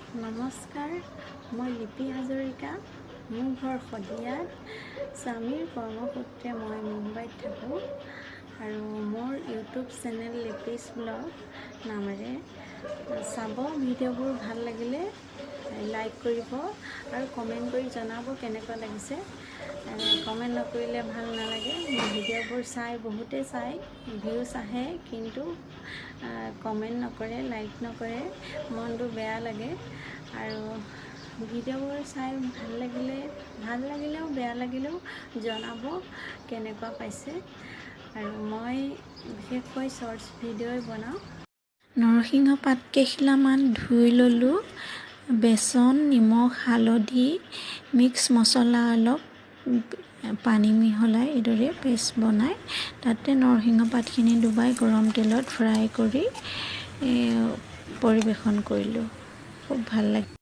নমস্কাৰ, মই লিপি হাজৰিকা। মোৰ ঘৰ শদিয়াত। স্বামীৰ কৰ্মসূত্ৰে মই মুম্বাইত থাকোঁ আৰু মোৰ ইউটিউব চেনেল লিপিছ ব্লগ নামেৰে চাব। ভিডিঅ'বোৰ ভাল লাগিলে লাইক কৰিব আৰু কমেণ্ট কৰি জনাব কেনেকুৱা লাগিছে। কমেণ্ট নকৰিলে ভাল নালাগে। ভিডিঅ'বোৰ বহুতে চাই ভিউজ আহে, কিন্তু কমেণ্ট নকৰে, লাইক নকৰে, মনটো বেয়া লাগে। আৰু ভিডিঅ'বোৰ চাই ভাল লাগিলেও বেয়া লাগিলেও জনাব কেনেকুৱা পাইছে। আৰু মই বিশেষকৈ শ্বৰ্টছ ভিডিঅ'ই বনাওঁ। নৰসিংহ পাত কেইখিলামান ধুই ল'লোঁ। বেচন, নিমখ, হালধি, মিক্স মছলা অলপ, পানী মিহলাই এইদৰে পেষ্ট বনাই তাতে নৰসিংহ পাতখিনি ডুবাই গৰম তেলত ফ্ৰাই কৰি পৰিৱেশন কৰিলোঁ। খুব ভাল লাগে।